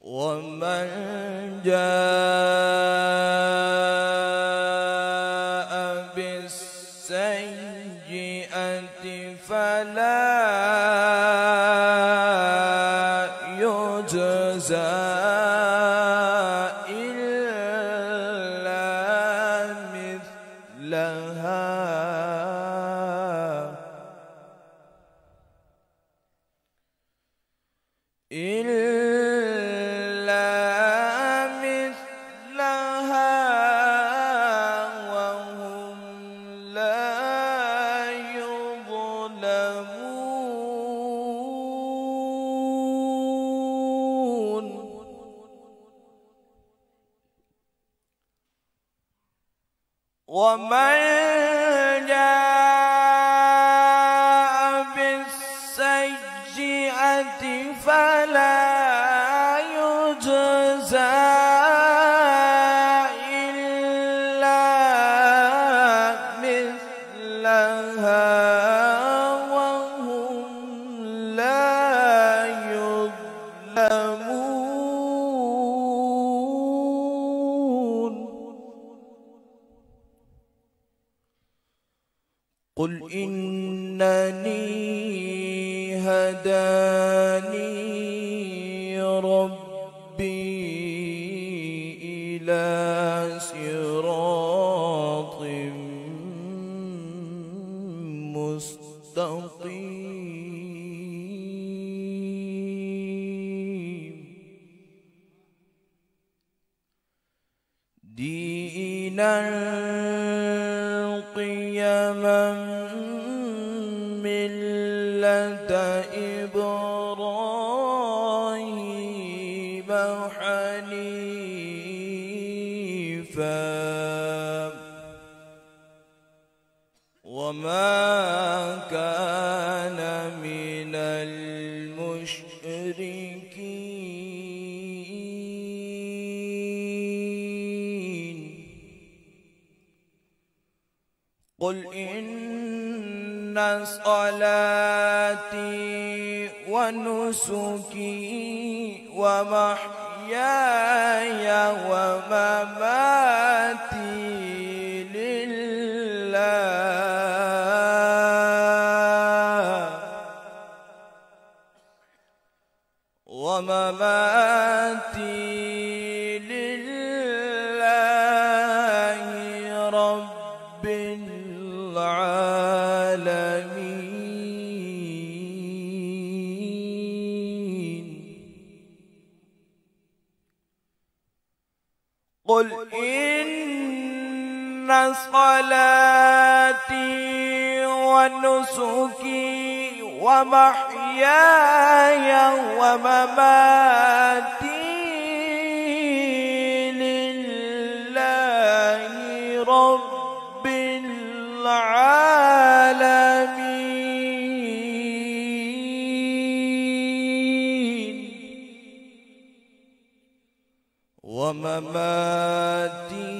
ومن جاء بالسيئة فلا يجزى إلا مثلها وهم لا يظلمون. ومن جاء بالسيئة فلا يجزى إلا مثلها وهم لا يظلمون. قل إنني هداني ربي إلى صراط مستقيم دينا قيما ملة إبراهيم حنيفا وما كان من المشركين. قل إن صلاتي ونسكي ومحياي ومماتي لله رب العالمين. قل إن صلاتي ونسكي ومحياي ومماتي لله رب العالمين ومماتي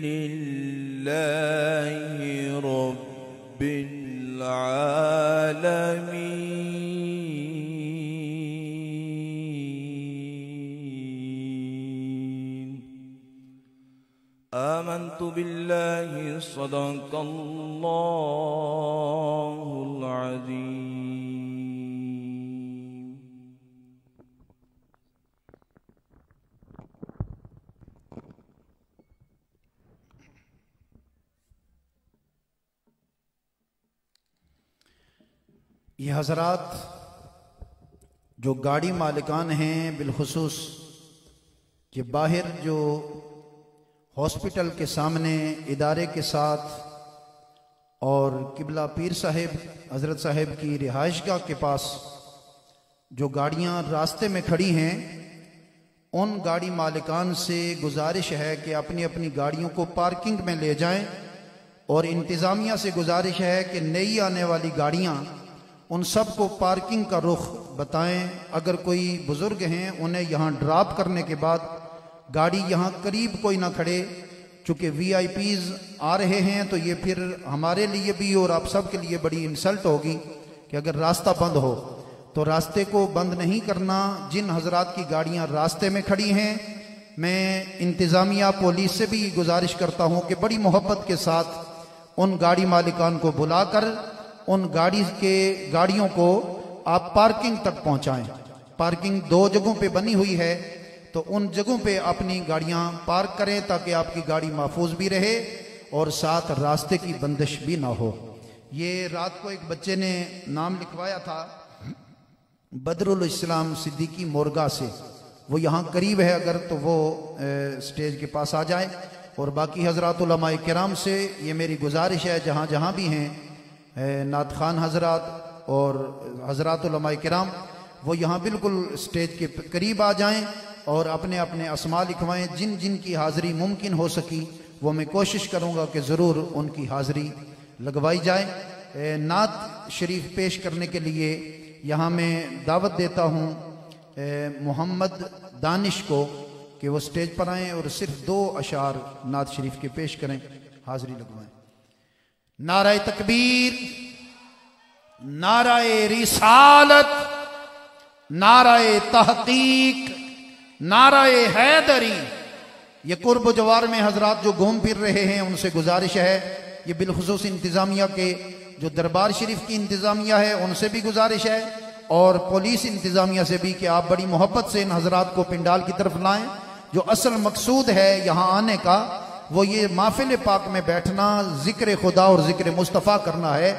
لله رب العالمين. آمنت بالله صدق الله العظيم. یہ حضرات جو گاڑی مالکان ہیں بالخصوص کہ باہر جو ہاسپٹل کے سامنے ادارے کے ساتھ اور قبلہ پیر صاحب حضرت صاحب کی رہائش گاہ کے پاس جو گاڑیاں راستے میں کھڑی ہیں ان گاڑی مالکان سے گزارش ہے کہ اپنی اپنی گاڑیوں کو پارکنگ میں لے جائیں اور انتظامیہ سے گزارش ہے کہ نئی آنے والی گاڑیاں ان سب کو پارکنگ کا رخ بتائیں. اگر کوئی بزرگ ہیں انہیں یہاں ڈراپ کرنے کے بعد گاڑی یہاں قریب کوئی نہ کھڑے، چونکہ وی آئی پیز آ رہے ہیں تو یہ پھر ہمارے لیے بھی اور آپ سب کے لیے بڑی انسلٹ ہوگی کہ اگر راستہ بند ہو. تو راستے کو بند نہیں کرنا. جن حضرات کی گاڑیاں راستے میں کھڑی ہیں میں انتظامیہ پولیس سے بھی گزارش کرتا ہوں کہ بڑی محبت کے ساتھ ان گاڑی مالکان کو بلا کر ان گاڑیوں کو آپ پارکنگ تک پہنچائیں. پارکنگ 2 جگہوں پہ بنی ہوئی ہے تو ان جگہوں پہ اپنی گاڑیاں پارک کریں تاکہ آپ کی گاڑی محفوظ بھی رہے اور ساتھ راستے کی بندش بھی نہ ہو. یہ رات کو ایک بچے نے نام لکھوایا تھا بدر الاسلام صدیقی مورگا سے. وہ یہاں قریب ہے، اگر تو وہ سٹیج کے پاس آ جائیں. اور باقی حضرات علماء کرام سے یہ میری گزارش ہے جہاں جہاں بھی ہیں نعت خوان حضرات اور حضرات علماء کرام وہ یہاں بالکل سٹیج کے قریب آ جائیں اور اپنے اپنے اسماء لکھوائیں. جن جن کی حاضری ممکن ہو سکی وہ میں کوشش کروں گا کہ ضرور ان کی حاضری لگوائی جائے. نعت شریف پیش کرنے کے لیے یہاں میں دعوت دیتا ہوں محمد دانش کو کہ وہ سٹیج پر آئیں اور صرف 2 اشعار نعت شریف کے پیش کریں، حاضری لگوائیں. نعرہ تکبیر، نعرہ رسالت، نعرہ تحقیق، نعرہ حیدری. یہ قرب و جوار میں حضرات جو گھوم پھر رہے ہیں ان سے گزارش ہے، یہ بالخصوص انتظامیہ کے جو دربار شریف کی انتظامیہ ہے ان سے بھی گزارش ہے اور پولیس انتظامیہ سے بھی کہ آپ بڑی محبت سے ان حضرات کو پنڈال کی طرف لائیں. جو اصل مقصود ہے یہاں آنے کا وہ یہ محفل پاک میں بیٹھنا، ذکر خدا اور ذکر مصطفیٰ کرنا ہے.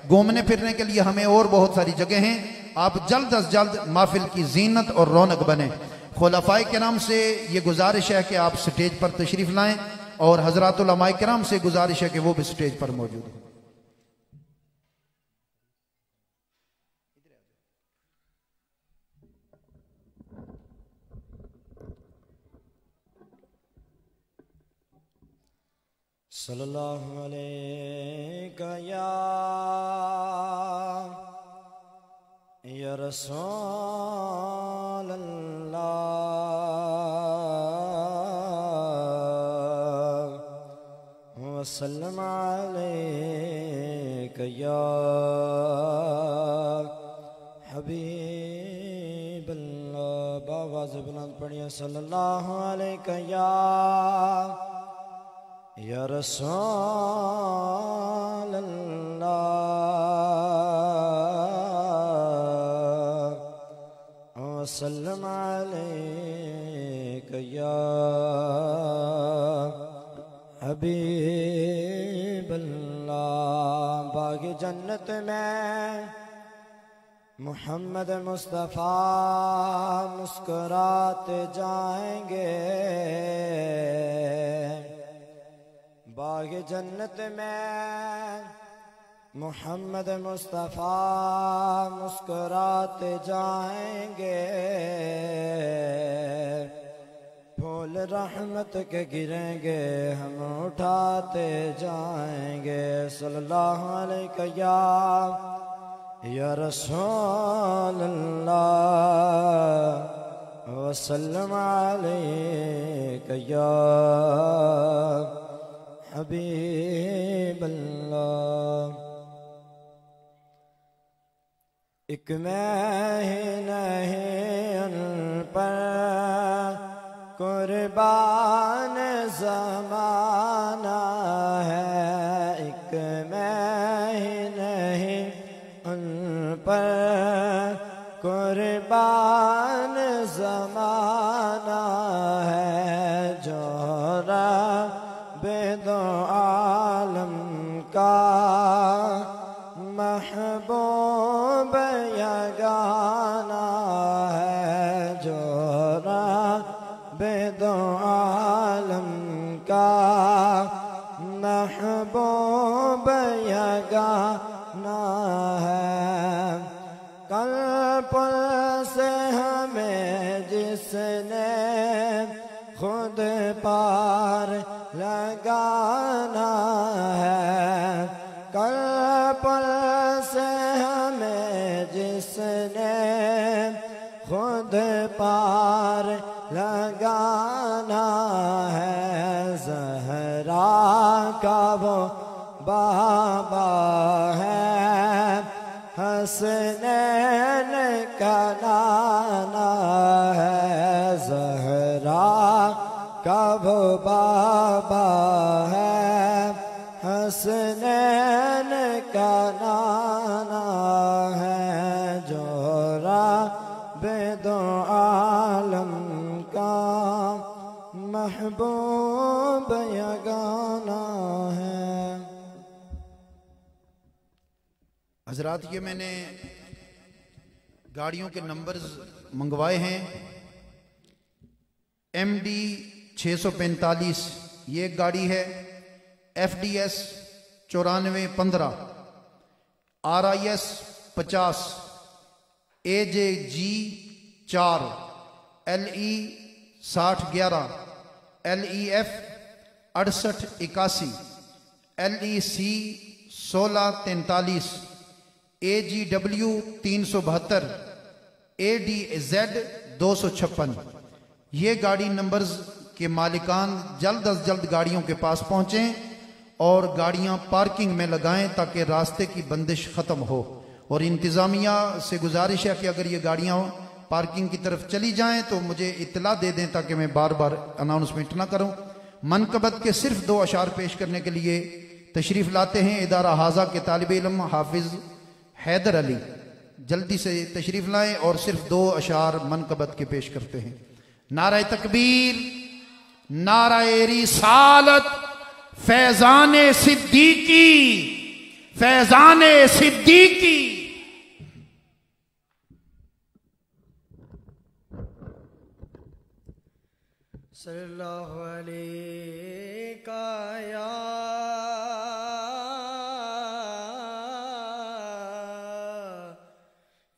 گھومنے پھرنے کے لیے ہمیں اور بہت ساری جگہ ہیں. آپ جلد از جلد محفل کی زینت اور رونق بنیں. خلفائے کرام سے یہ گزارش ہے کہ آپ سٹیج پر تشریف لائیں اور حضرات علماء کرام سے گزارش ہے کہ وہ بھی سٹیج پر موجود ہیں. صلی اللہ علیہ یا رسول اللہ وسلم علیک یا حبیب اللہ. باواز بلند پڑھیے صلی اللہ علیہ یا رسول اللہ وسلم علیک یا حبیب اللہ. باغ جنت میں محمد مصطفیٰ مسکراتے جائیں گے. باغ جنت میں محمد مصطفیٰ مسکراتے جائیں گے. پھول رحمت کے گریں گے ہم اٹھاتے جائیں گے. صلی اللہ علیہ یا رسول اللہ وسلم علیک یا حبیب اللہ. ایک میں ہی نہیں ان پر قربان زمانہ ہے. ایک میں ہی نہیں ان پر قربان زمانہ ہے. جو دو عالم کا محبوب یگانہ ہے. جو رب دو عالم کا محبوب یگانہ ہے. قلب سے ہمیں جس نے خود پار لگانا ہے. قلب سے ہمیں جس نے خود پار لگانا ہے. زہرا کا وہ بابا ہے حسنین کا نانا ہے، زہرا کا وہ بابا ہے، حسنین کا نانا ہے، جو رب دو عالم کا محبوب یگانا ہے۔ حضرات یہ میں نے گاڑیوں کے نمبرز منگوائے ہیں۔ MD 645 یہ ایک گاڑی ہے، FDS 9415، RIS 50، AJG 4، LE 6011، LEF 6881، LEC 1643، AGW 372، ADZ 256۔ یہ گاڑی نمبرز کے مالکان جلد از جلد گاڑیوں کے پاس پہنچیں اور گاڑیاں پارکنگ میں لگائیں تاکہ راستے کی بندش ختم ہو، اور انتظامیہ سے گزارش ہے کہ اگر یہ گاڑیاں پارکنگ کی طرف چلی جائیں تو مجھے اطلاع دے دیں تاکہ میں بار بار اناؤنسمنٹ نہ کروں۔ منقبت کے صرف 2 اشعار پیش کرنے کے لیے تشریف لاتے ہیں ادارہ حاضہ کے طالب علم حافظ حیدر علی، جلدی سے تشریف لائیں اور صرف 2 اشعار منقبت کے پیش کرتے ہیں۔ نعرہ تکبیر، نعرہ رسالت، فیضان صدیقی، فیضان صدیقی۔ صلی اللہ علیہ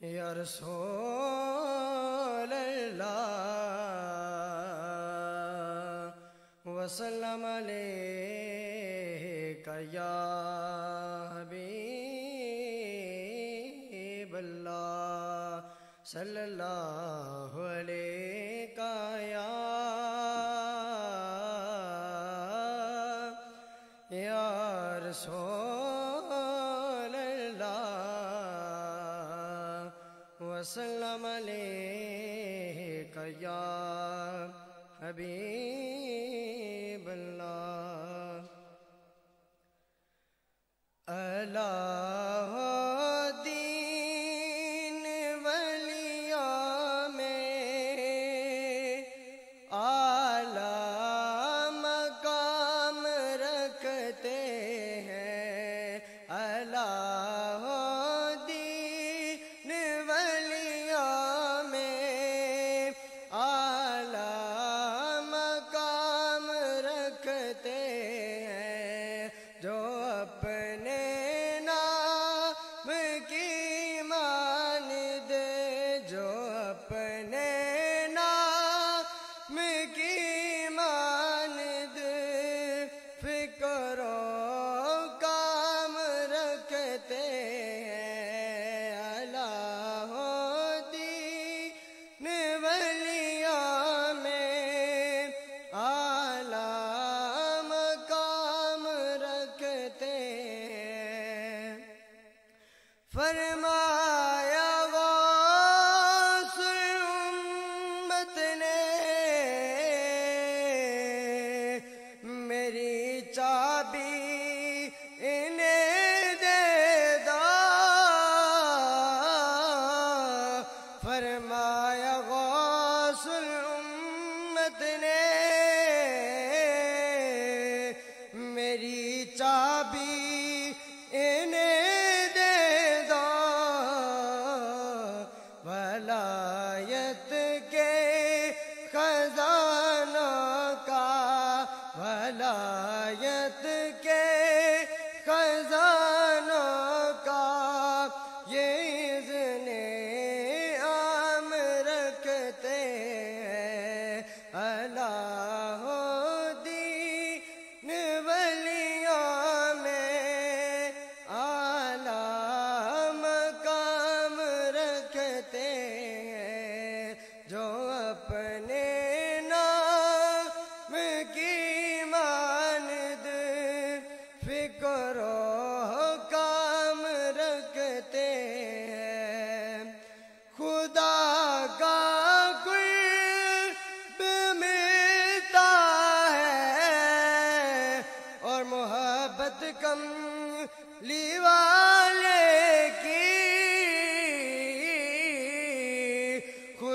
یا رسول اللہ، وسلم علیہ یا حبیب اللہ، صلی اللہ علیہ یا رسول اللہ، وسلم علیہ یا حبیب اللہ۔ اللہ دین ولیوں میں اعلیٰ مقام رکھتے ہیں، اللہ دین ولیوں میں اعلیٰ مقام رکھتے ہیں، جو اپنے نام کی مانند، جو اپنے نام کی مانند فکر و کام رکھتے ہیں، اللہ دین ولیوں میں اعلیٰ مقام رکھتے ہیں۔ فرمایا غوث امت نے میری چابی انہیں دے دو، فرمایا غوث امت نے میری چابی انہیں دے دو، ولایت کے خزانوں کا، ولایت کے خزانوں کا یہ اذن عام رکھتے ہیں، اللہ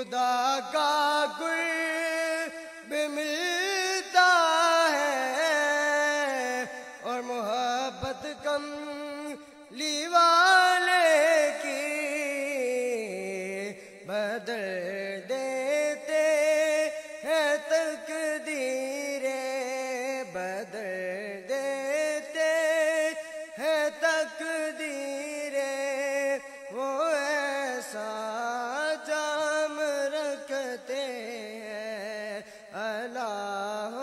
خدا کا قرب ملتا ہے اور محبت کم والے کی بدل دیتے ہیں تقدیریں، بدل دیتے ہیں تقدیریں، وہ ایسا جام رکھتے ہیں اللہ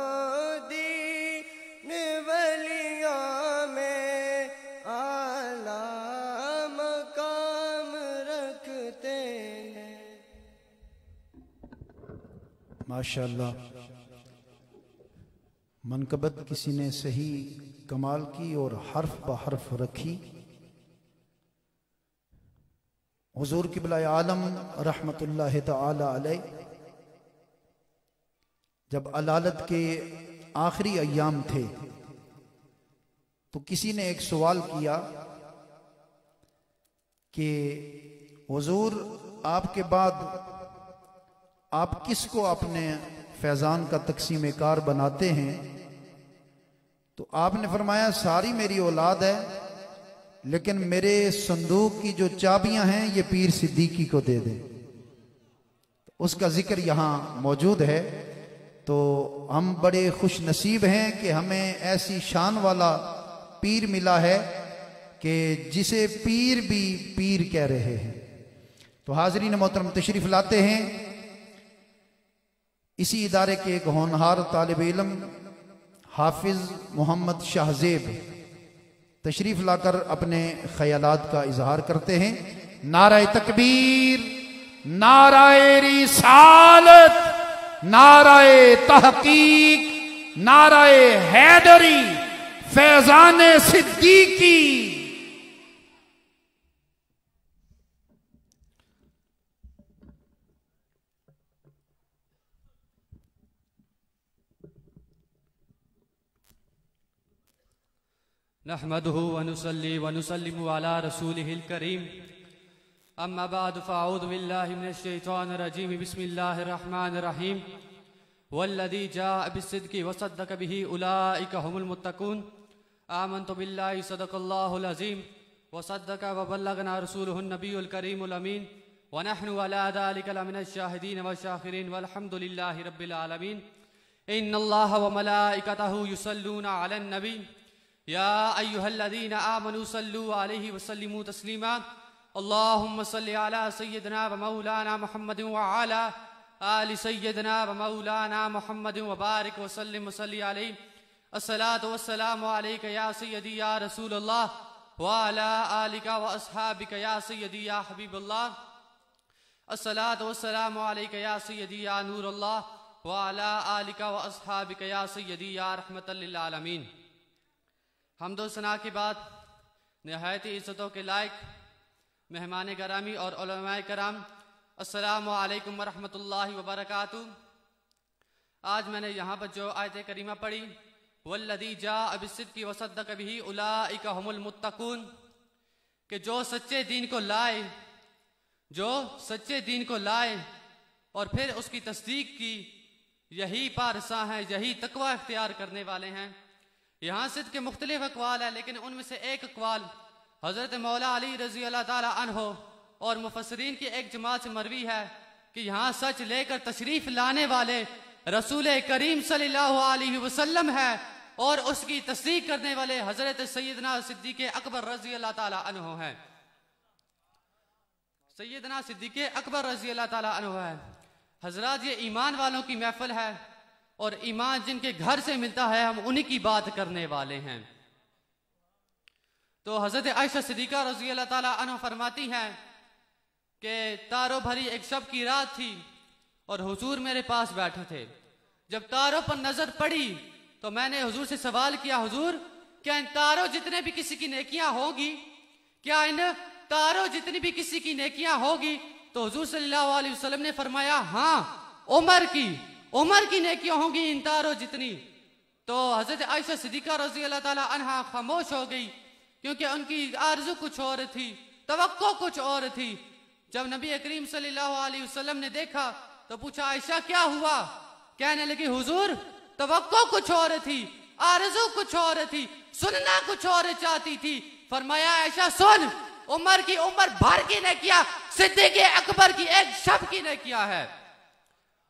دین ولیوں میں اعلیٰ مقام رکھتے ہیں۔ ماشاءاللہ، منقبت کسی نے صحیح کمال کی اور حرف بحرف رکھی۔ حضور قبلہ عالم رحمت اللہ تعالی علیہ جب علالت کے آخری ایام تھے تو کسی نے ایک سوال کیا کہ حضور آپ کے بعد آپ کس کو اپنے فیضان کا تقسیم کار بناتے ہیں؟ تو آپ نے فرمایا ساری میری اولاد ہے، لیکن میرے صندوق کی جو چابیاں ہیں یہ پیر صدیقی کو دے دیں۔ اس کا ذکر یہاں موجود ہے۔ تو ہم بڑے خوش نصیب ہیں کہ ہمیں ایسی شان والا پیر ملا ہے کہ جسے پیر بھی پیر کہہ رہے ہیں۔ تو حاضرین محترم تشریف لاتے ہیں اسی ادارے کے ایک ہونہار طالب علم حافظ محمد شاہ زیب تشریف لا کر اپنے خیالات کا اظہار کرتے ہیں۔ نعرہ تکبیر، نعرہ رسالت، نعرہ تحقیق، نعرہ حیدری، فیضان صدیقی۔ نحمده ونصلي ونسلم على رسوله الكريم، اما بعد فاعوذ بالله من الشيطان الرجيم، بسم الله الرحمن الرحيم، والذي جاء بالصدق وصدق به اولئك هم المتقون، آمنت بالله صدق الله العظيم وصدق وبلغنا رسوله النبي الكريم الامين، ونحن على ذلك لمن الشاهدين والشاكرين، والحمد لله رب العالمين۔ ان الله وملائكته يصلون على النبي يا أيها الذين آمنوا صلوا عليه وسلموا تسليما، اللهم صل على سيدنا ومولانا محمد وعلى آل سيدنا ومولانا محمد وبارك وسلم وصلي عليه۔ الصلاة والسلام عليك يا سيدي يا رسول الله، وعلى آلك وأصحابك يا سيدي يا حبيب الله۔ الصلاة والسلام عليك يا سيدي يا نور الله، وعلى آلك وأصحابك يا سيدي يا رحمة للعالمين۔ حمد و ثنا کے بعد نہایت عزتوں کے لائق مہمان گرامی اور علماء کرام، السلام علیکم ورحمۃ اللہ وبرکاتہ۔ آج میں نے یہاں پر جو آیت کریمہ پڑھی، والذی جاء بالصدق وصدق به اولئک هم المتقون، کہ جو سچے دین کو لائے اور پھر اس کی تصدیق کی، یہی پارساں ہیں، یہی تقوی اختیار کرنے والے ہیں۔ یہاں صدق کے مختلف اقوال ہیں، لیکن ان میں سے ایک اقوال حضرت مولا علی رضی اللہ تعالی عنہ اور مفسرین کی ایک جماعت سے مروی ہے کہ یہاں سچ لے کر تشریف لانے والے رسول کریم صلی اللہ علیہ وسلم ہے، اور اس کی تصدیق کرنے والے حضرت سیدنا صدیق اکبر رضی اللہ تعالی عنہ ہیں۔ سیدنا صدیق اکبر رضی اللہ تعالی عنہ ہے۔ حضرات، یہ ایمان والوں کی محفل ہے، اور ایمان جن کے گھر سے ملتا ہے ہم انہی کی بات کرنے والے ہیں۔ تو حضرت عائشہ صدیقہ رضی اللہ تعالیٰ عنہ فرماتی ہیں کہ تاروں بھری ایک شب کی رات تھی اور حضور میرے پاس بیٹھے تھے۔ جب تاروں پر نظر پڑی تو میں نے حضور سے سوال کیا، حضور کیا ان تاروں جتنے بھی کسی کی نیکیاں ہوگی، کیا ان تاروں جتنی بھی کسی کی نیکیاں ہوگی؟ تو حضور صلی اللہ علیہ وسلم نے فرمایا ہاں، عمر کی نیکیاں ہوں گی ان تاروں جتنی۔ تو حضرت عائشہ صدیقہ رضی اللہ تعالی عنہا خاموش ہو گئی، کیونکہ ان کی آرزو کچھ اور تھی، توقع کچھ اور تھی۔ جب نبی کریم صلی اللہ علیہ وسلم نے دیکھا تو پوچھا عائشہ کیا ہوا؟ کہنے لگی حضور توقع کچھ اور تھی، آرزو کچھ اور تھی، سننا کچھ اور چاہتی تھی۔ فرمایا عائشہ سن، عمر کی عمر بھر کی نے کیا، صدیق اکبر کی ایک شب کی نے کیا ہے۔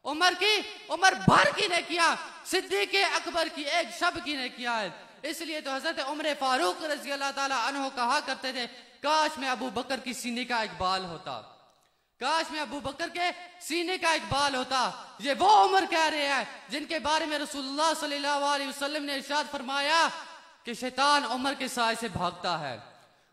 عمر کی عمر بھر کی نے کیا، صدیق اکبر کی ایک شب کی نے کیا ہے۔ اس لیے تو حضرت عمر فاروق رضی اللہ تعالی عنہ کہا کرتے تھے کاش میں ابو بکر کی سینے کا اقبال ہوتا، کاش میں ابو بکر کے سینے کا اقبال ہوتا۔ یہ وہ عمر کہہ رہے ہیں جن کے بارے میں رسول اللہ صلی اللہ علیہ وسلم نے ارشاد فرمایا کہ شیطان عمر کے سائے سے بھاگتا ہے۔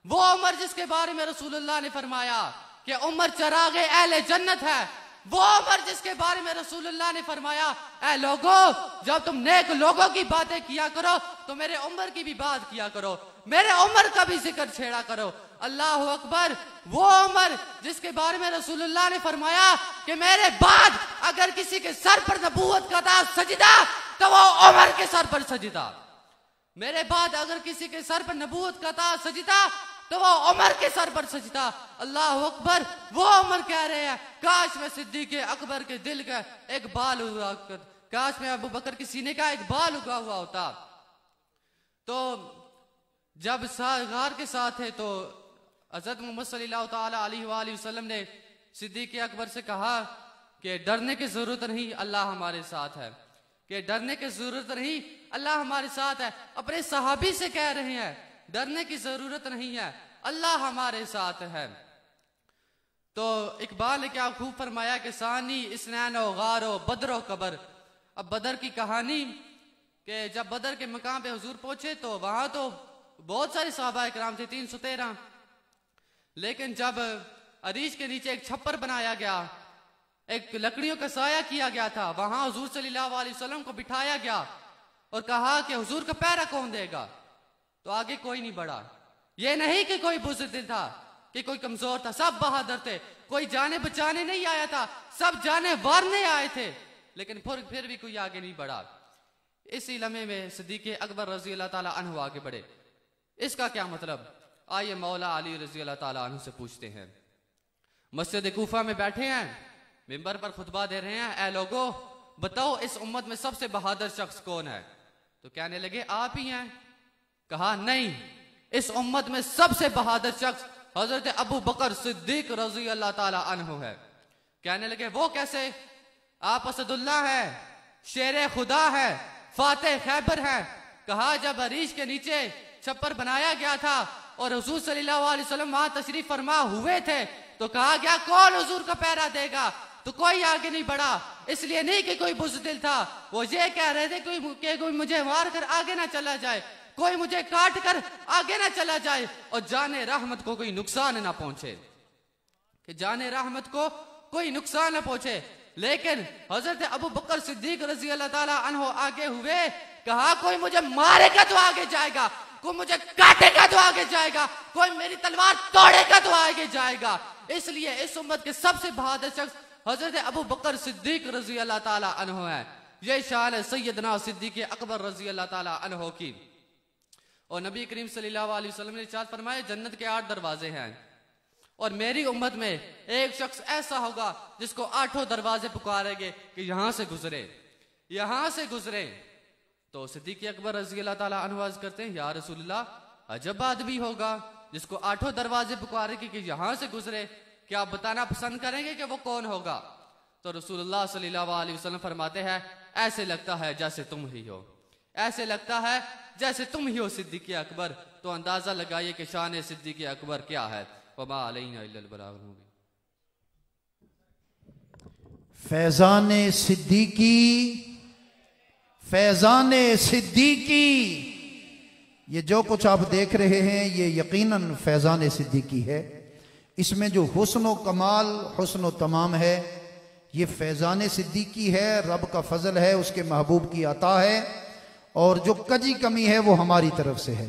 وہ عمر جس کے بارے میں رسول اللہ نے فرمایا کہ عمر چراغ اہل جنت ہے۔ وہ عمر جس کے بارے میں رسول اللہ نے فرمایا اے لوگو جب تم نیک لوگوں کی باتیں کیا کرو تو میرے عمر کی بھی بات کیا کرو، میرے عمر کا بھی ذکر چھیڑا کرو۔ اللہ اکبر۔ وہ عمر جس کے بارے میں رسول اللہ نے فرمایا کہ میرے بعد اگر کسی کے سر پر نبوت کا تاج سجدہ تو وہ عمر کے سر پر سجدہ، میرے بعد اگر کسی کے سر پر نبوت کا تاج سجدہ تو وہ عمر کے سر پر سجدہ۔ اللہ اکبر۔ وہ عمر کہہ رہے ہیں کاش میں صدیق اکبر کے دل کا ایک بال ہوا، کاش میں ابو بکر کی سینے کا ایک بال اگا ہوا ہوتا۔ تو جب غار کے ساتھ تھے تو حضرت محمد صلی اللہ تعالی علیہ وآلہ وسلم نے صدیق اکبر سے کہا کہ ڈرنے کی ضرورت نہیں، اللہ ہمارے ساتھ ہے، کہ ڈرنے کی ضرورت نہیں، اللہ ہمارے ساتھ ہے۔ اپنے صحابی سے کہہ رہے ہیں ڈرنے کی ضرورت نہیں ہے، اللہ ہمارے ساتھ ہے۔ تو اقبال نے کیا خوب فرمایا کہ ثانی اسنین و غار و بدر و قبر۔ اب بدر کی کہانی کہ جب بدر کے مقام پہ حضور پہنچے تو وہاں تو بہت سارے صحابہ اکرام تھے، 313، لیکن جب عریش کے نیچے ایک چھپر بنایا گیا، ایک لکڑیوں کا سایہ کیا گیا تھا، وہاں حضور صلی اللہ علیہ وسلم کو بٹھایا گیا اور کہا کہ حضور کا پہرا کون دے گا؟ تو آگے کوئی نہیں بڑھا۔ یہ نہیں کہ کوئی بزدل تھا، کہ کوئی کمزور تھا، سب بہادر تھے، کوئی جانے بچانے نہیں آیا تھا، سب جانے وارنے آئے تھے، لیکن پھر بھی کوئی آگے نہیں بڑھا۔ اسی لمحے میں صدیق اکبر رضی اللہ تعالیٰ عنہ آگے بڑھے۔ اس کا کیا مطلب؟ آئیے مولا علی رضی اللہ تعالیٰ عنہ سے پوچھتے ہیں۔ مسجد کوفہ میں بیٹھے ہیں، منبر پر خطبہ دے رہے ہیں، اے لوگو بتاؤ اس امت میں سب سے بہادر شخص کون ہے؟ تو کہنے لگے آپ ہی ہیں۔ کہا نہیں، اس امت میں سب سے بہادر شخص حضرت ابو بکر صدیق رضی اللہ تعالیٰ عنہ ہے۔ کہنے لگے وہ کیسے؟ آپ اسد اللہ ہے، شیر خدا ہے، فاتح خیبر ہے۔ کہا جب عریش کے نیچے چھپر بنایا گیا تھا اور حضور صلی اللہ علیہ وسلم وہاں تشریف فرما ہوئے تھے تو کہا گیا کون حضور کا پہرا دے گا؟ تو کوئی آگے نہیں بڑھا۔ اس لیے نہیں کہ کوئی بزدل تھا، وہ یہ کہہ رہے تھے کہ کوئی مجھے مار کر آگے نہ چلا جائے، کوئی مجھے کاٹ کر آگے نہ چلا جائے اور جان رحمت کو کوئی نقصان نہ پہنچے، کہ جان رحمت کو کوئی نقصان نہ پہنچے۔ لیکن حضرت ابو بکر صدیق رضی اللہ تعالیٰ عنہ آگے ہوئے، کہا کوئی مجھے مارے گا تو آگے جائے گا، کوئی مجھے کاٹے گا تو آگے جائے گا، کوئی میری تلوار توڑے گا تو آگے جائے گا۔ اس لیے اس امت کے سب سے بہادر شخص حضرت ابو بکر صدیق رضی اللہ تعالیٰ عنہ ہے۔ یہ شان ہے سیدنا صدیق اکبر رضی اللہ تعالیٰ عنہ کی۔ اور نبی کریم صلی اللہ علیہ وسلم نے ارشاد فرمایا جنت کے 8 دروازے ہیں اور میری امت میں ایک شخص ایسا ہوگا جس کو 8 دروازے پکارے گے کہ یہاں سے گزرے، یہاں سے گزرے۔ تو صدیق اکبر رضی اللہ تعالیٰ عنہ عرض کرتے ہیں یا رسول اللہ عجب آدمی ہوگا جس کو 8 دروازے پکارے گے کہ یہاں سے گزرے، کیا آپ بتانا پسند کریں گے کہ وہ کون ہوگا؟ تو رسول اللہ صلی اللہ علیہ وسلم فرماتے ہیں ایسے لگتا ہے جیسے تم ہی ہو، ایسے لگتا ہے جیسے تم ہی ہو صدیق اکبر۔ تو اندازہ لگائیے کہ شان صدیق اکبر کیا ہے۔ وما علینا الا البلاغ المبین۔ فیضان صدیقی، فیضان صدیقی، یہ جو کچھ آپ دیکھ رہے ہیں یہ یقیناً فیضان صدیقی ہے۔ اس میں جو حسن و کمال، حسن و تمام ہے، یہ فیضان صدیقی ہے، رب کا فضل ہے، اس کے محبوب کی عطا ہے، اور جو کجی کمی ہے وہ ہماری طرف سے ہے۔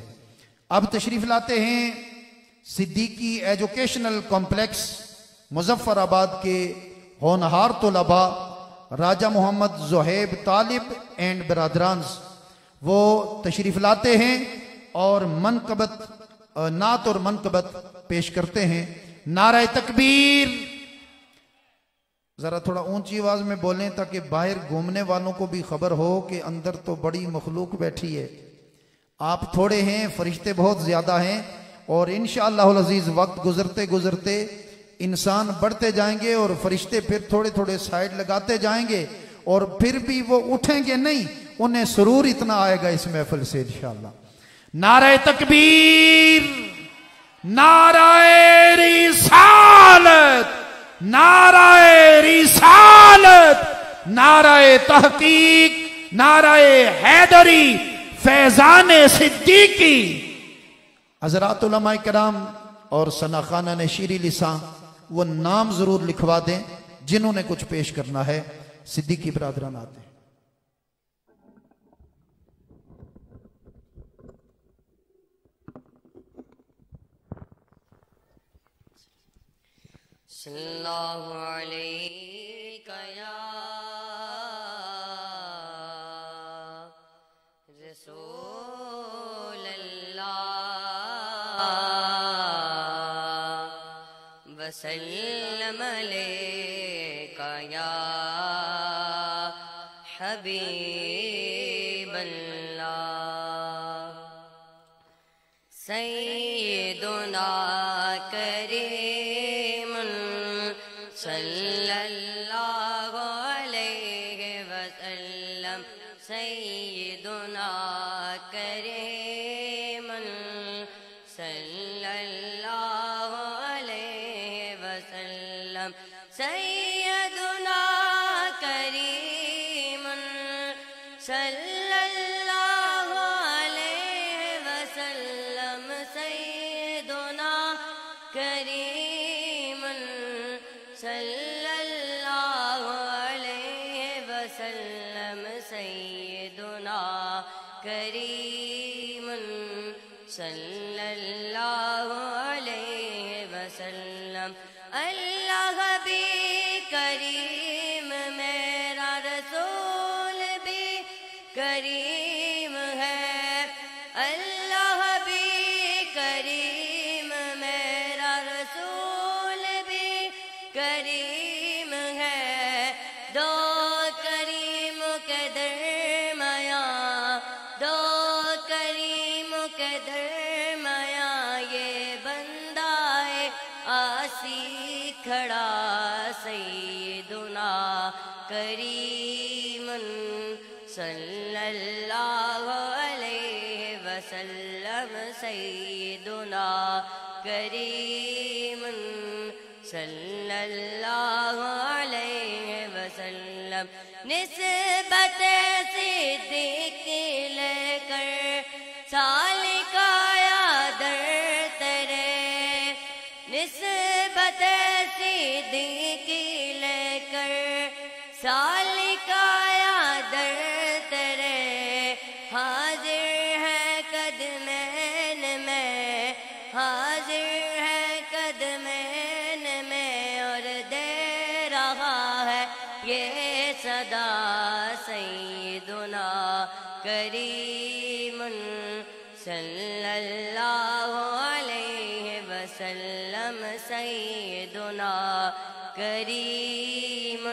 اب تشریف لاتے ہیں صدیقی ایجوکیشنل کمپلیکس مظفر آباد کے ہونہار طلباء راجہ محمد زہیب طالب اینڈ برادرانز، وہ تشریف لاتے ہیں اور منقبت نعت اور منقبت پیش کرتے ہیں۔ نعرہ تکبیر، ذرا تھوڑا اونچی آواز میں بولیں تاکہ باہر گھومنے والوں کو بھی خبر ہو کہ اندر تو بڑی مخلوق بیٹھی ہے. آپ تھوڑے ہیں، فرشتے بہت زیادہ ہیں، اور انشاءاللہ العزیز وقت گزرتے گزرتے انسان بڑھتے جائیں گے اور فرشتے پھر تھوڑے تھوڑے سائیڈ لگاتے جائیں گے، اور پھر بھی وہ اٹھیں گے نہیں، انہیں سرور اتنا آئے گا اس محفل سے انشاءاللہ. نعرہ تکبیر، نعرہ رسالت، نعرہ رسالت، نعرہ تحقیق، نعرہ حیدری، فیضان صدیقی. حضرات علماء کرام اور ثناخانہ نے شیریں لسان وہ نام ضرور لکھوا دیں جنہوں نے کچھ پیش کرنا ہے. صدیقی برادران آتے ہیں. صلی اللہ علیہ یا رسول اللہ وسلم علیک یا حبیب اللہ. سیدنا کریم صلی اللہ علیہ وسلم، سیدنا کریم صلی اللہ علیہ وسلم، سیدنا کریم صلی اللہ علیہ وسلم، سیدنا کریم صلی اللہ علیہ وسلم، سیدنا کریم صلی اللہ علیہ وسلم. اللہ بھی کریم، میرا رسول بھی کریم ہے. اللہ بھی کریم، میرا رسول بھی کریم ہے. دو کریم کے درمیان، دو کریم کے درمیان یہ بندہ آسی کھڑا، سیدنا کریم صلی اللہ علیہ وسلم، سیدنا کریم صلی اللہ علیہ وسلم. نسبت صدیق لے کر سالک آیا در تیرے، نسبت صدیق لے کر سالک آیا در تیرے. حاضر ہے قدمین میں، حاضر ہے قدمین میں، اور دے رہا ہے یہ صدا، سیدنا کریم صلی اللہ علیہ وسلم، سیدنا کریم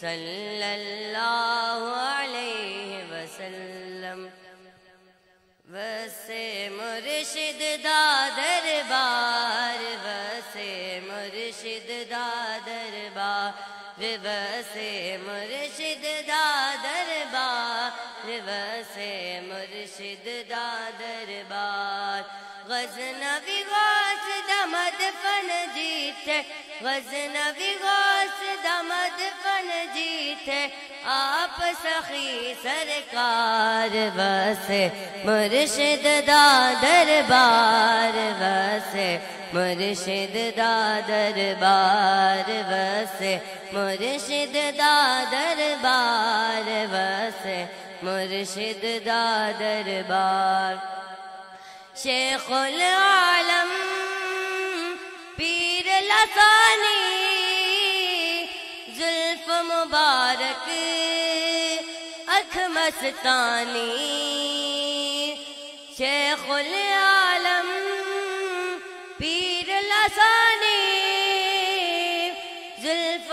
صلی اللہ علیہ وسلم. وسے مرشد دا دربار، وسے مرشد دا دربار، وسے مرشد دا دربار، وسے مرشد دا دربار. غزنوی غوث دا مدفن جیتے، غزنوی غوث دا مدفن جیتے، آپ سخی سرکار. وسے مرشد دا دربار، وسے مرشد دا دربار، وسے مرشد دا دربار، وسے مرشد دا دربار. شیخ العالم پیر لسانی، زلف مبارک اکھ مستانی. شیخ العالم پیر لسانی، زلف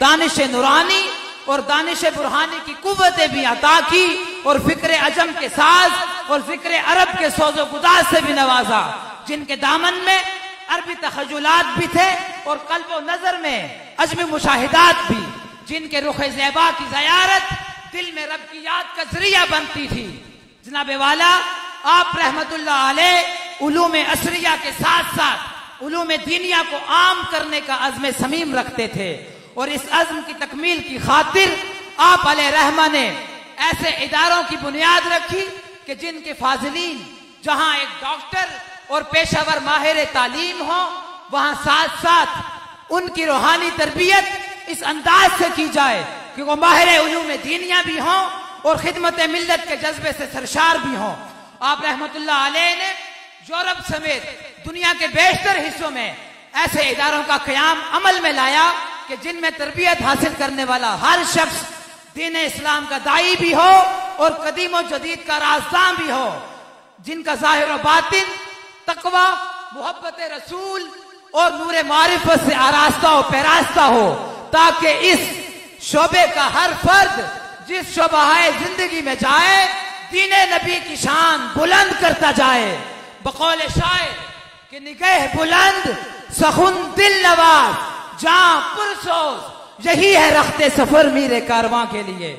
دانش نورانی اور دانش برہانی کی قوتیں بھی عطا کی، اور فکر عجم کے ساز اور فکر عرب کے سوز و گداز سے بھی نوازا، جن کے دامن میں عربی تخیلات بھی تھے اور قلب و نظر میں عجمی مشاہدات بھی، جن کے رخ زیبا کی زیارت دل میں رب کی یاد کا ذریعہ بنتی تھی۔ جناب والا، آپ رحمت اللہ علیہ علوم عصریہ کے ساتھ ساتھ علوم دینیہ کو عام کرنے کا عزم صمیم رکھتے تھے، اور اس عزم کی تکمیل کی خاطر آپ علیہ رحمہ نے ایسے اداروں کی بنیاد رکھی کہ جن کے فاضلین جہاں ایک ڈاکٹر اور پیشہ ور ماہر تعلیم ہوں، وہاں ساتھ ساتھ ان کی روحانی تربیت اس انداز سے کی جائے کہ وہ ماہر علوم دینیہ بھی ہوں اور خدمت ملت کے جذبے سے سرشار بھی ہوں۔ آپ رحمت اللہ علیہ نے یورپ سمیت دنیا کے بیشتر حصوں میں ایسے اداروں کا قیام عمل میں لایا کہ جن میں تربیت حاصل کرنے والا ہر شخص دین اسلام کا داعی بھی ہو اور قدیم و جدید کا رازداں بھی ہو، جن کا ظاہر و باطن تقوی، محبت رسول اور نور معرفت سے آراستہ و پیراستہ ہو، تاکہ اس شعبے کا ہر فرد جس شعبہ زندگی میں جائے دین نبی کی شان بلند کرتا جائے۔ بقول شاعر کہ نگہ بلند سخن دل نواز جاں پرسوز، یہی ہے رخت سفر میرے کارواں کے لیے۔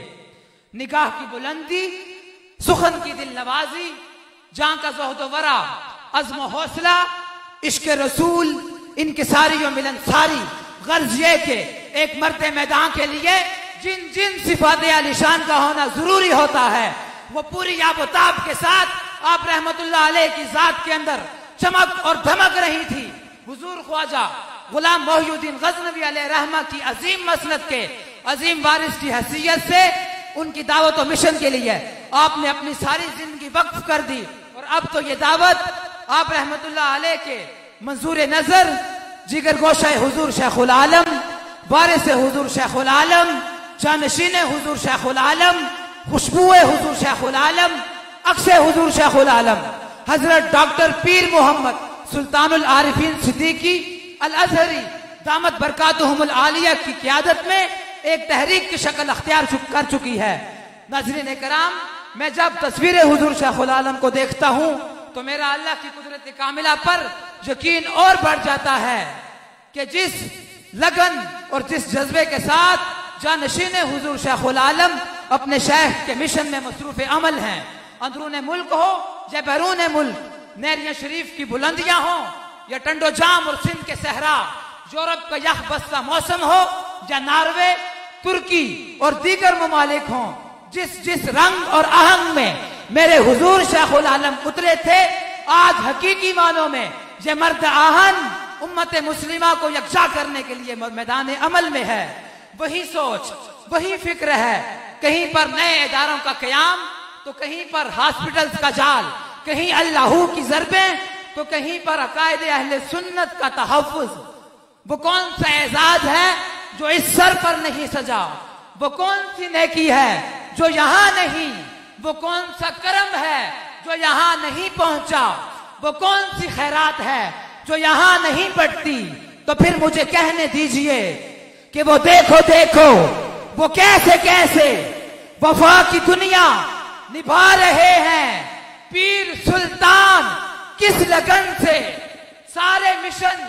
نگاہ کی بلندی، سخن کی دل نوازی، جاں کا زہد و ورع، عزم و حوصلہ، عشق رسول، انکساری و ملنساری، غرض یہ کہ ایک مرد میدان کے لیے جن جن صفات عالی شان کا ہونا ضروری ہوتا ہے، وہ پوری آب و تاب کے ساتھ آپ رحمت اللہ علیہ کی ذات کے اندر چمک اور دھمک رہی تھی۔ حضور خواجہ غلام محی الدین غزنوی علیہ رحمہ کی عظیم مسند کے عظیم وارث کی حیثیت سے ان کی دعوت و مشن کے لیے آپ نے اپنی ساری زندگی وقف کر دی، اور اب تو یہ دعوت آپ رحمت اللہ علیہ کے منظور نظر جگر گوشہ حضور شیخ العالم، وارث حضور شیخ العالم، جانشین حضور شیخ العالم، خوشبو حضور شیخ العالم، عکس حضور شیخ العالم حضرت ڈاکٹر پیر محمد سلطان العارفین صدیقی الازہری دامت برکاتہم العالیہ کی قیادت میں ایک تحریک کی شکل اختیار کر چکی ہے۔ ناظرین کرام، میں جب تصویر حضور شیخ العالم کو دیکھتا ہوں تو میرا اللہ کی قدرت کاملہ پر یقین اور بڑھ جاتا ہے کہ جس لگن اور جس جذبے کے ساتھ جانشین حضور شیخ العالم اپنے شیخ کے مشن میں مصروف عمل ہیں، اندرون ملک ہو یا بیرون ملک، نیریاں شریف کی بلندیاں ہوں یا ٹنڈ و جام اور سندھ کے صحرا، یورپ کا یخ بستہ موسم ہو یا ناروے، ترکی اور دیگر ممالک ہوں، جس رنگ اور آہنگ میں میرے حضور شیخ العالم اترے تھے، آج حقیقی معنوں میں یہ مرد آہن امت مسلمہ کو یکجا کرنے کے لیے میدان عمل میں ہے۔ وہی سوچ، وہی فکر ہے، کہیں پر نئے اداروں کا قیام تو کہیں پر ہاسپٹلز کا جال، کہیں اللہ کی ضربیں تو کہیں پر عقائد اہل سنت کا تحفظ۔ وہ کون سا اعزاز ہے جو اس سر پر نہیں سجا؟ وہ کون سی نیکی ہے جو یہاں نہیں؟ وہ کون سا کرم ہے جو یہاں نہیں پہنچا؟ وہ کون سی خیرات ہے جو یہاں نہیں بڑھتی؟ تو پھر مجھے کہنے دیجئے کہ وہ دیکھو دیکھو وہ کیسے کیسے وفا کی دنیا نبھا رہے ہیں، پیر سلطان کس لگن سے سارے مشن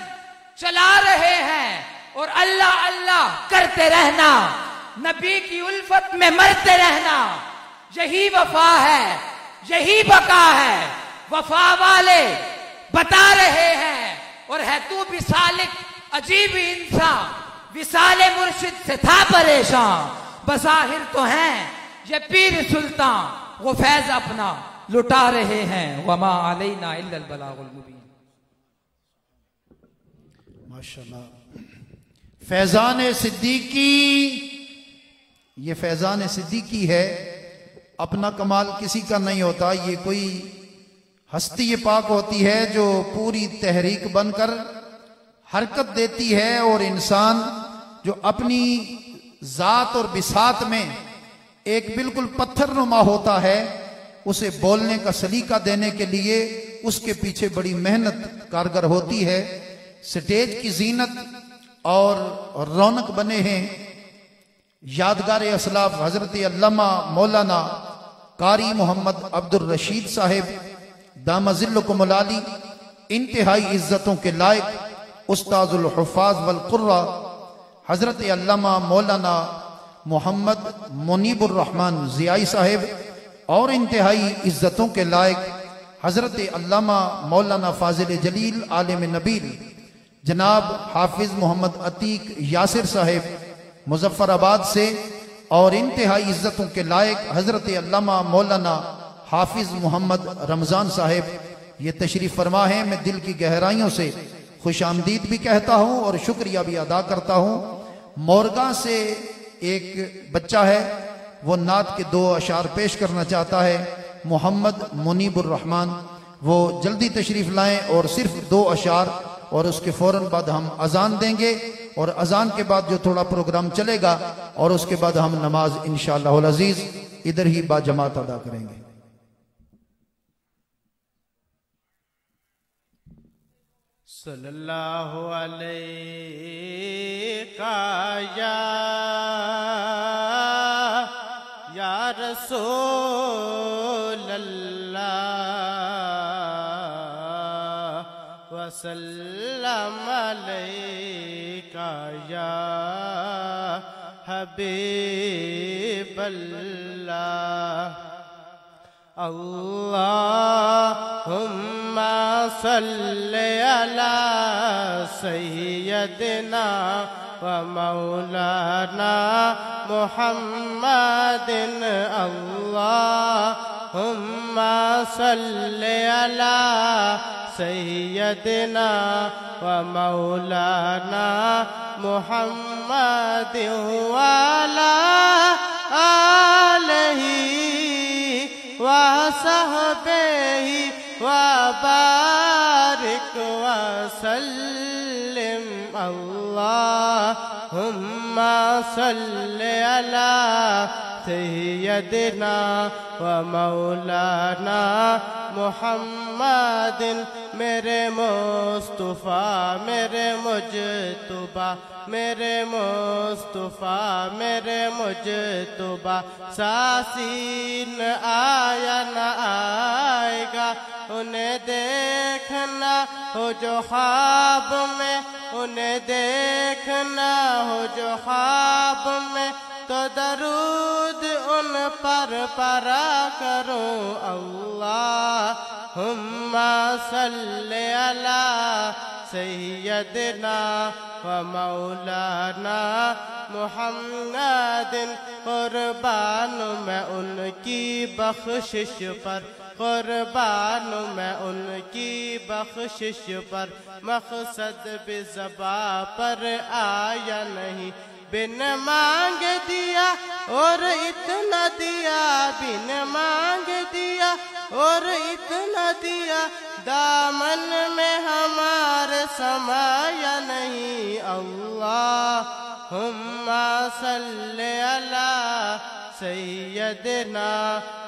چلا رہے ہیں، اور اللہ اللہ کرتے رہنا، نبی کی الفت میں مرتے رہنا، یہی وفا ہے، یہی بقا ہے۔ وفا والے بتا رہے ہیں، اور ہے تو بھی سالک عجیب انسان، وصال مرشد سے تھا پریشان، بظاہر تو ہیں یہ پیر سلطان، وہ فیض اپنا لٹا رہے ہیں، وما علینا الا البلاغ المبین۔ ماشاءاللہ۔ فیضان صدیقی، یہ فیضان صدیقی ہے، اپنا کمال کسی کا نہیں ہوتا، یہ کوئی ہستی پاک ہوتی ہے جو پوری تحریک بن کر حرکت دیتی ہے، اور انسان جو اپنی ذات اور بساط میں ایک بالکل پتھر نما ہوتا ہے، اسے بولنے کا سلیقہ دینے کے لیے اس کے پیچھے بڑی محنت کارگر ہوتی ہے۔ سٹیج کی زینت اور رونق بنے ہیں یادگار اسلاف حضرت علامہ مولانا قاری محمد عبد الرشید صاحب دام ظلکم العالی انتہائی عزتوں کے لائق استاذ الحفاظ والقرہ حضرت علامہ مولانا محمد منیب الرحمن ضیائی صاحب اور انتہائی عزتوں کے لائق حضرت علامہ مولانا فاضل جلیل عالم نبیل جناب حافظ محمد عتیق یاسر صاحب مظفر آباد سے، اور انتہائی عزتوں کے لائق حضرت علامہ مولانا حافظ محمد رمضان صاحب یہ تشریف فرما ہے۔ میں دل کی گہرائیوں سے خوش آمدید بھی کہتا ہوں اور شکریہ بھی ادا کرتا ہوں۔ مورگاں سے ایک بچہ ہے، وہ نعت کے 2 اشعار پیش کرنا چاہتا ہے، محمد منیب الرحمن، وہ جلدی تشریف لائیں اور صرف 2 اشعار، اور اس کے فوراً بعد ہم اذان دیں گے، اور اذان کے بعد جو تھوڑا پروگرام چلے گا اور اس کے بعد ہم نماز انشاءاللہ العزیز ادھر ہی با جماعت ادا کریں گے۔ صلی اللہ علیہ یا رسول اللہ وسلم علیکہ یا حبیب اللہ اللہم صلی علی سیدنا و مولانا محمد اللہم صلی علی سیدنا و مولانا محمد وعلی آلہ وصحبہ وبارک وسلم اللہم صلی علی سیدنا و مولانا محمد میرے مصطفیٰ میرے مجتبیٰ میرے مصطفیٰ میرے مجتبیٰ ساسین آیا نہ آئے گا انہیں دیکھنا ہو جو خواب میں انہیں دیکھنا ہو جو خواب میں تو درود ان پر پڑھا کروں اللہم صلی علی سیدنا و مولانا محمد قربان میں ان کی بخشش پر قربان میں ان کی بخشش پر مقصد بھی زباں پر آیا نہیں بن مانگ دیا اور اتنا دیا بن مانگ دیا اور اتنا دیا دامن میں ہمارے سمایا نہیں اللہم صلی علی سیدنا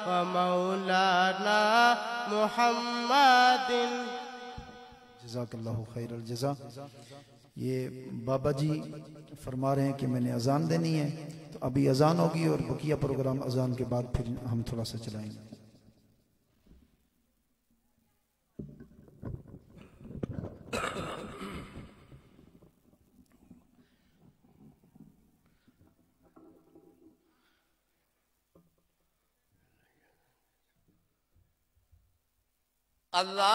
و مولانا محمد۔ جزاک اللہ خیر الجزا۔ یہ بابا جی فرما رہے ہیں کہ میں نے اذان دینی ہے، تو ابھی اذان ہوگی اور بقیہ پروگرام اذان کے بعد پھر ہم تھوڑا سا چلائیں گے۔ اللہ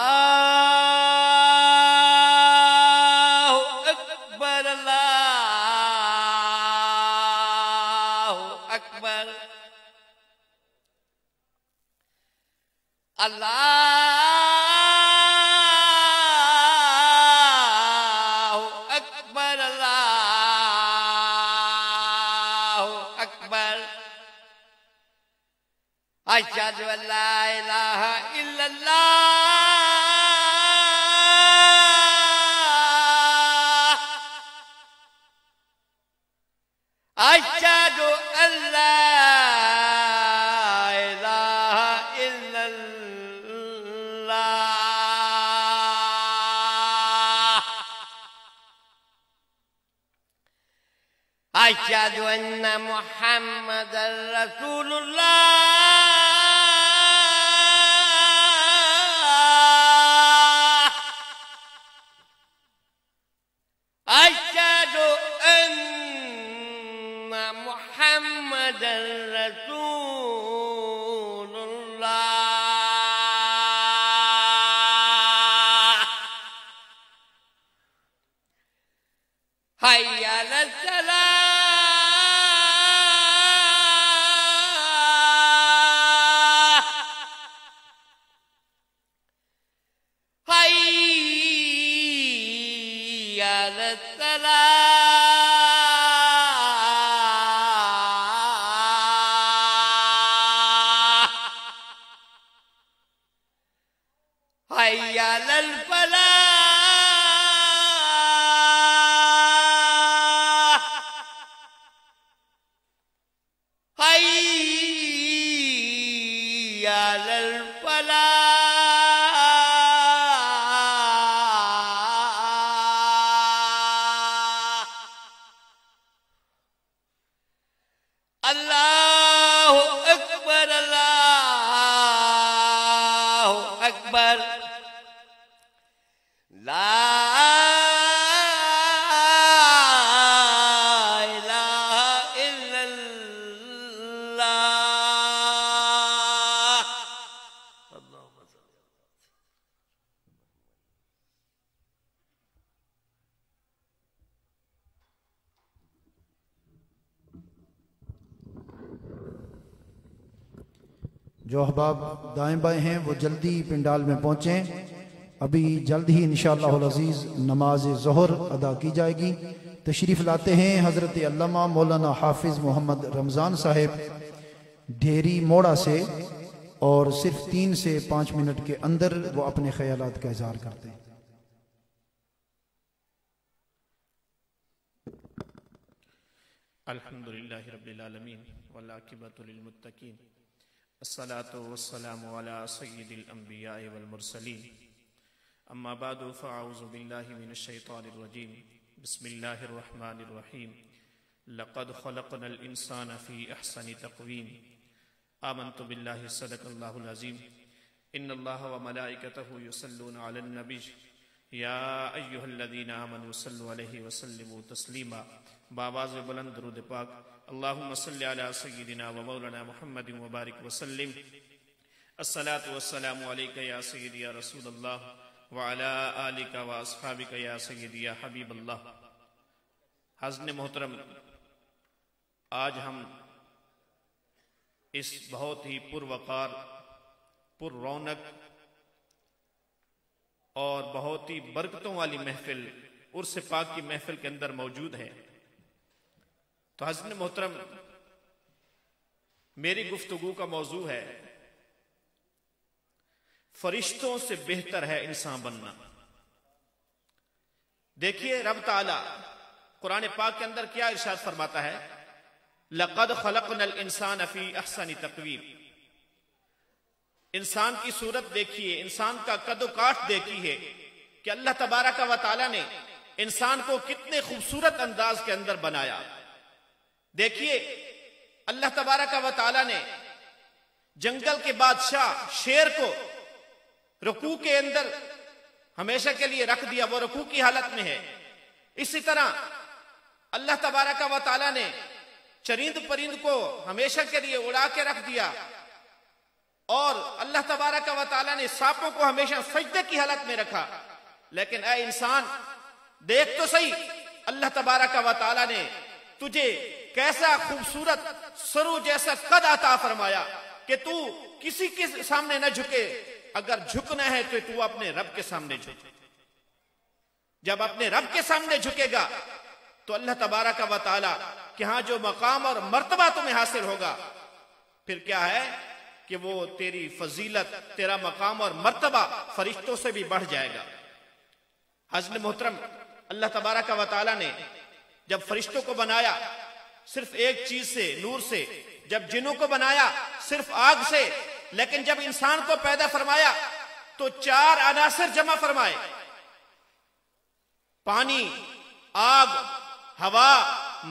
اکبر اللہ اکبر اللہ اکبر اللہ اکبر اشہد ان لا الہ الا اللہ اشہد ان لا الہ الا اللہ أشهد أن محمد رسول الله أشهد أن محمد رسول الله حي على الصلاة حي على الصلاة حي على الفلاح حي على الفلاح الله أكبر الله أكبر لا إله إلا الله اللهم صل جو احباب دائیں بائیں ہیں وہ جلدی پنڈال میں پہنچیں، ابھی جلد ہی انشاءاللہ العزیز نماز ظہر ادا کی جائے گی۔ تشریف لاتے ہیں حضرت علامہ مولانا حافظ محمد رمضان صاحب ڈھیری موڑا سے، اور صرف 3 سے 5 منٹ کے اندر وہ اپنے خیالات کا اظہار کرتے ہیں۔ الحمد للہ رب العالمین والعاقبۃ للمتقین الصلاۃ والسلام علی سید الانبیاء والمرسلین اما بعد فاعوذ باللہ من الشیطان الرجیم بسم اللہ الرحمن الرحیم لقد خلقنا الانسان فی احسن تقویم آمنت باللہ صدق اللہ العظیم ان اللہ وملائکتہ یصلون علی النبی یا ایہا الذین آمنوا صلوا علیہ وسلموا تسلیما بآواز بلند درود پاک اللہم صلی علی سیدنا و مولانا محمد مبارک وسلم الصلاة والسلام علیکہ یا سیدی یا رسول اللہ وعلا آلکہ و اصحابکہ یا سیدی یا حبیب اللہ۔ حضرت محترم، آج ہم اس بہت ہی پروقار، پر رونق اور بہت ہی برکتوں والی محفل عرس پاک کی محفل کے اندر موجود ہے۔ تو حضرت محترم، میری گفتگو کا موضوع ہے فرشتوں سے بہتر ہے انسان بننا۔ دیکھیے رب تعالی قرآن پاک کے اندر کیا ارشاد فرماتا ہے، لَقَدْ خَلَقْنَا الْإِنسَانَ فِي أَحْسَنِ تَقْوِيمٍ۔ انسان کی صورت دیکھیے، انسان کا قد و کاٹ دیکھیے کہ اللہ تبارک و تعالی نے انسان کو کتنے خوبصورت انداز کے اندر بنایا۔ دیکھیے اللہ تبارک و تعالی نے جنگل کے بادشاہ شیر کو رکوع کے اندر ہمیشہ کے لیے رکھ دیا، وہ رکوع کی حالت میں ہے۔ اسی طرح اللہ تبارک و تعالی نے چرند پرند کو ہمیشہ کے لیے اڑا کے رکھ دیا، اور اللہ تبارک و تعالی نے سانپوں کو ہمیشہ سجدے کی حالت میں رکھا۔ لیکن اے انسان، دیکھ تو صحیح، اللہ تبارک و تعالی نے تجھے کیسا خوبصورت سرو جیسا قد عطا فرمایا کہ تو کسی کے سامنے نہ جھکے۔ اگر جھکنا ہے تو اپنے رب کے سامنے جھک۔ جب اپنے رب کے سامنے جھکے گا تو اللہ تبارک و تعالی کہ ہاں جو مقام اور مرتبہ تمہیں حاصل ہوگا، پھر کیا ہے کہ وہ تیری فضیلت، تیرا مقام اور مرتبہ فرشتوں سے بھی بڑھ جائے گا۔ حضرت محترم، اللہ تبارک و تعالی نے جب فرشتوں کو بنایا صرف ایک چیز سے، نور سے، جب جنوں کو بنایا صرف آگ سے، لیکن جب انسان کو پیدا فرمایا تو 4 عناصر جمع فرمائے: پانی، آگ، ہوا،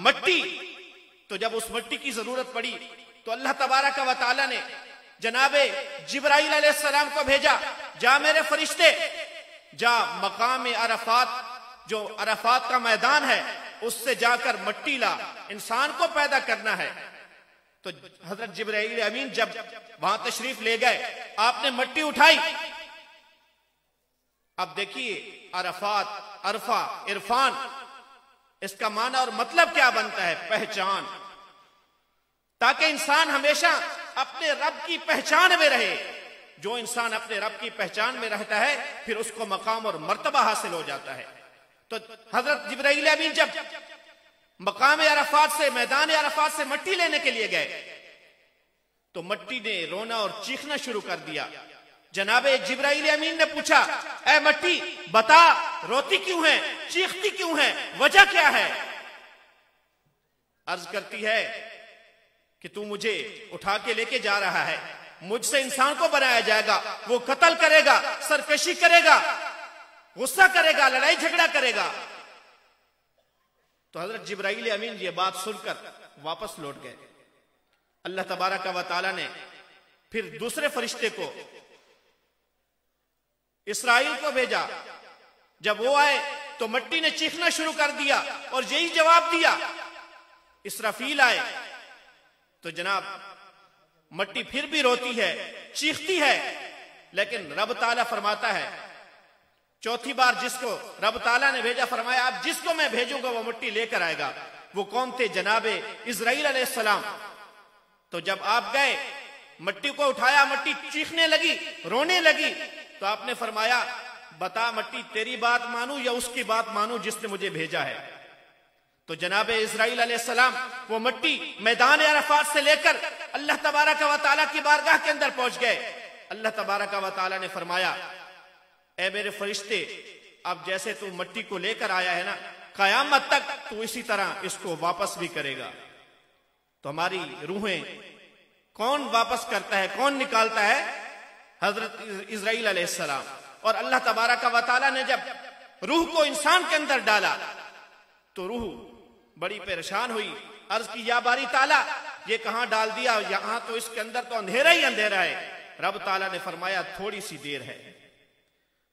مٹی تو جب اس مٹی کی ضرورت پڑی تو اللہ تبارک و تعالی نے جناب جبرائیل علیہ السلام کو بھیجا، جا میرے فرشتے، جا مقام عرفات، جو عرفات کا میدان ہے اس سے جا کر مٹی لا، انسان کو پیدا کرنا ہے۔ تو حضرت جبرائیل امین جب وہاں تشریف لے گئے، آپ نے مٹی اٹھائی۔ اب دیکھیے عرفات، عرفہ، عرفان، اس کا معنی اور مطلب کیا بنتا ہے؟ پہچان، تاکہ انسان ہمیشہ اپنے رب کی پہچان میں رہے۔ جو انسان اپنے رب کی پہچان میں رہتا ہے پھر اس کو مقام اور مرتبہ حاصل ہو جاتا ہے۔ تو حضرت جبرائیل امین جب مقام عرفات سے، میدان عرفات سے مٹی لینے کے لیے گئے تو مٹی نے رونا اور چیخنا شروع کر دیا۔ جناب جبرائیل امین نے پوچھا، اے مٹی بتا، روتی کیوں ہے، چیختی کیوں ہے، وجہ کیا ہے؟ عرض کرتی ہے کہ تو مجھے اٹھا کے لے کے جا رہا ہے، مجھ سے انسان کو بنایا جائے گا، وہ قتل کرے گا، سرکشی کرے گا، غصہ کرے گا، لڑائی جھگڑا کرے گا۔ تو حضرت جبرائیل امین یہ بات سن کر واپس لوٹ گئے۔ اللہ تبارک و تعالی نے پھر دوسرے فرشتے کو، اسرائیل کو بھیجا۔ جب وہ آئے تو مٹی نے چیخنا شروع کر دیا اور یہی جواب دیا۔ اسرافیل آئے تو جناب مٹی پھر بھی روتی ہے، چیختی ہے، لیکن رب تعالیٰ فرماتا ہے، چوتھی بار جس کو رب تعالیٰ نے بھیجا، فرمایا اب جس کو میں بھیجوں گا وہ مٹی لے کر آئے گا۔ وہ کون تھے؟ جناب اسرائیل علیہ السلام۔ تو جب آپ گئے، مٹی کو اٹھایا، مٹی چیخنے لگی، رونے لگی، تو آپ نے فرمایا بتا مٹی تیری بات مانوں یا اس کی بات مانوں جس نے مجھے بھیجا ہے؟ تو جناب اسرائیل علیہ السلام وہ مٹی میدان عرفات سے لے کر اللہ تبارک و تعالیٰ کی بارگاہ کے اندر پہنچ گئے۔ اللہ تبارک و تعالیٰ نے فرمایا، اے میرے فرشتے، اب جیسے تو مٹی کو لے کر آیا ہے نا، قیامت تک تو اسی طرح اس کو واپس بھی کرے گا۔ تو ہماری روحیں کون واپس کرتا ہے، کون نکالتا ہے؟ حضرت اسرائیل علیہ السلام۔ اور اللہ تبارک و تعالیٰ نے جب روح کو انسان کے اندر ڈالا تو روح بڑی پریشان ہوئی، عرض کی یا باری تعالیٰ یہ کہاں ڈال دیا، یہاں تو اس کے اندر تو اندھیرا ہی اندھیرا ہے۔ رب تعالیٰ نے فرمایا تھوڑی سی دیر ہے،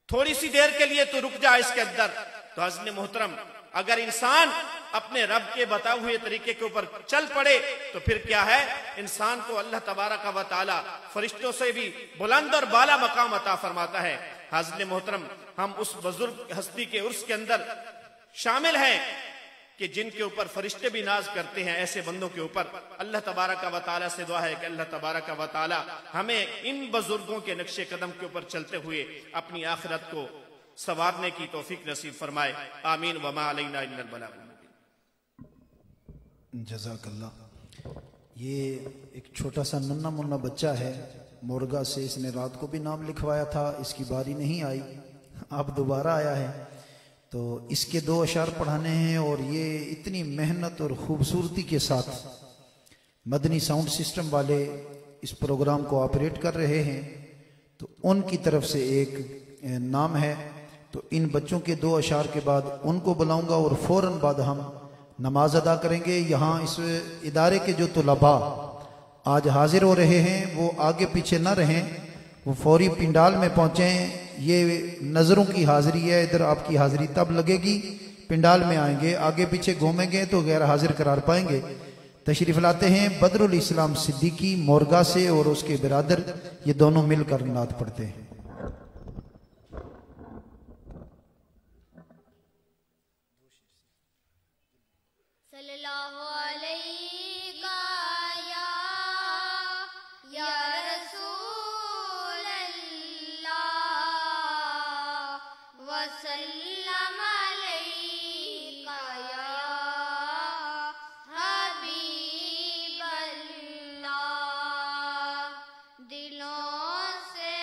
تھوڑی سی دیر کے لیے تو رک جا اس کے اندر۔ تو حضرت محترم، اگر انسان اپنے رب کے بتائے ہوئے طریقے کے اوپر چل پڑے تو پھر کیا ہے، انسان کو اللہ تبارک و تعالی فرشتوں سے بھی بلند اور بالا مقام عطا فرماتا ہے۔ حضرت محترم، ہم اس بزرگ ہستی کے عرس کے اندر شامل ہیں کہ جن کے اوپر فرشتے بھی ناز کرتے ہیں، ایسے بندوں کے اوپر اللہ تبارک و تعالی سے دعا ہے کہ اللہ تبارک و تعالی ہمیں ان بزرگوں کے نقش قدم کے اوپر چلتے ہوئے اپنی آخرت کو سنوارنے کی توفیق نصیب فرمائے۔ آمین وما علینا الا البلاغ۔ جزاک اللہ۔ یہ ایک چھوٹا سا ننھا منا بچہ ہے مورگا سے، اس نے رات کو بھی نام لکھوایا تھا، اس کی باری نہیں آئی، اب دوبارہ آیا ہے، تو اس کے 2 اشعار پڑھانے ہیں، اور یہ اتنی محنت اور خوبصورتی کے ساتھ مدنی ساؤنڈ سسٹم والے اس پروگرام کو آپریٹ کر رہے ہیں، تو ان کی طرف سے ایک نام ہے، تو ان بچوں کے 2 اشعار کے بعد ان کو بلاؤں گا اور فوراً بعد ہم نماز ادا کریں گے۔ یہاں اس ادارے کے جو طلباء آج حاضر ہو رہے ہیں وہ آگے پیچھے نہ رہیں، وہ فوری پنڈال میں پہنچیں۔ یہ نظروں کی حاضری ہے، ادھر آپ کی حاضری تب لگے گی پنڈال میں آئیں گے، آگے پیچھے گھومیں گے تو غیر حاضر قرار پائیں گے۔ تشریف لاتے ہیں بدر الاسلام صدیقی مورگا سے اور اس کے برادر، یہ دونوں مل کر نعت پڑھتے ہیں۔ صلی اللہ علیہ یا رسول اللہ وسلم علیکہ یا حبیب اللہ، دلوں سے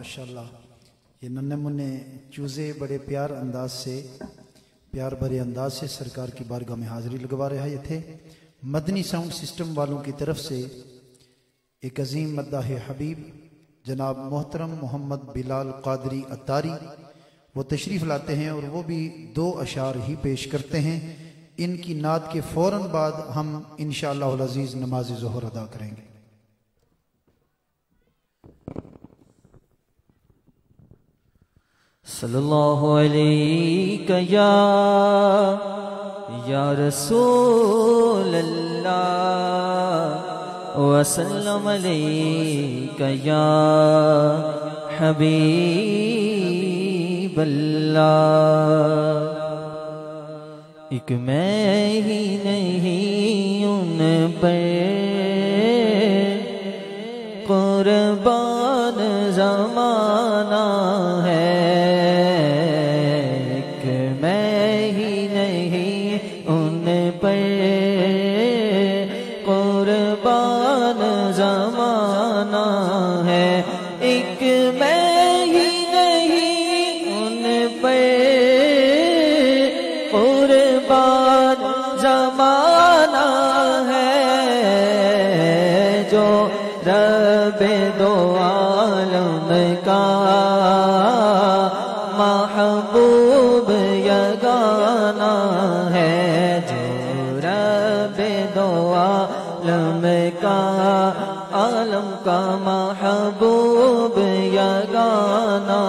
ماشاءاللہ یہ ننھے منھے چوزے بڑے پیار انداز سے پیار بھرے انداز سے سرکار کی بارگاہ میں حاضری لگوا رہے تھے۔ مدنی ساؤنڈ سسٹم والوں کی طرف سے ایک عظیم مداح حبیب جناب محترم محمد بلال قادری عطاری وہ تشریف لاتے ہیں اور وہ بھی 2 اشعار ہی پیش کرتے ہیں۔ ان کی نعت کے فوراً بعد ہم انشاءاللہ العزیز نماز ظہر ادا کریں گے۔ صلی اللہ علیہ یا رسول اللہ وسلم علیہ یا حبیب اللہ۔ ایک میں ہی نہیں ان پر قربان زمانہ ہے، ایک میں ہی نہیں ان پر قربان زمانہ ہے، ایک میں ہی نہیں ان پر قربان زمانہ ہے، جو رب دو عالم کا محبوب یگانہ ہے، جو رب دو عالم کا محبوب یگانہ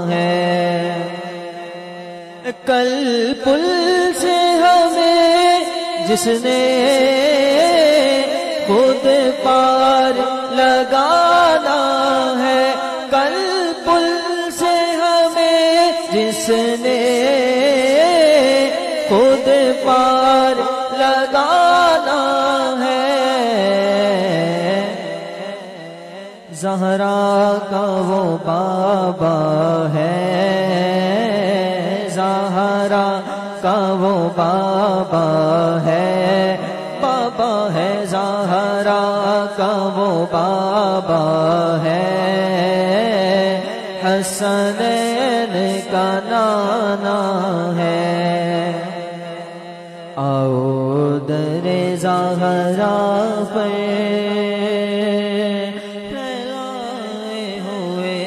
ہے۔ کل پل سے ہمیں جس نے خود پار لگانا ہے، کل پل سے ہمیں جس نے خود پار لگانا ہے، زہرا کا وہ بابا ہے، زہرا کا وہ بابا ہے، بابا ہے زہرا کا وہ بابا ہے، حسنین کا نانا ہے، آؤ در زہرا پر پھیلائے ہوئے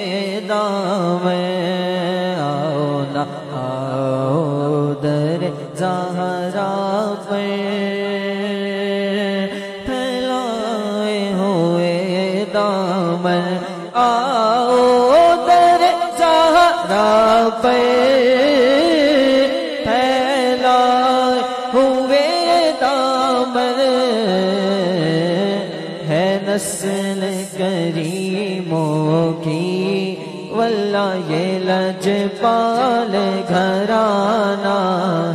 دامن، آؤ نا آؤ در زہرا پر پھیلائے ہوئے دامن، آؤ در زہرا پر پھیلائے ہوئے دامن، ہے نسل کریموں کی واللہ یہ لجپال گھرانہ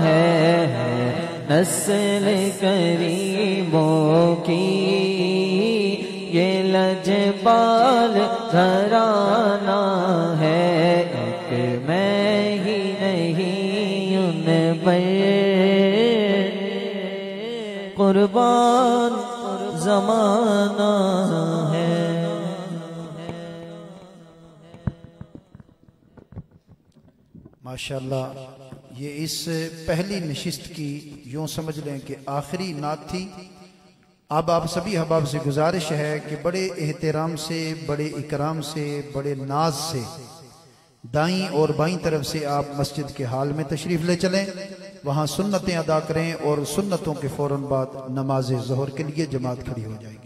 ہے، نسل کریموں کی یہ لجپال گھرانہ ہے، ایک میں ہی نہیں ان پر قربان زمانہ ہے۔ ماشاءاللہ یہ اس پہلی نشست کی یوں سمجھ لیں کہ آخری نعت تھی۔ اب آپ سبھی احباب سے گزارش ہے کہ بڑے احترام سے، بڑے اکرام سے، بڑے ناز سے دائیں اور بائیں طرف سے آپ مسجد کے حال میں تشریف لے چلیں، وہاں سنتیں ادا کریں اور سنتوں کے فوراً بعد نماز ظہر کے لیے جماعت کھڑی ہو جائے گی۔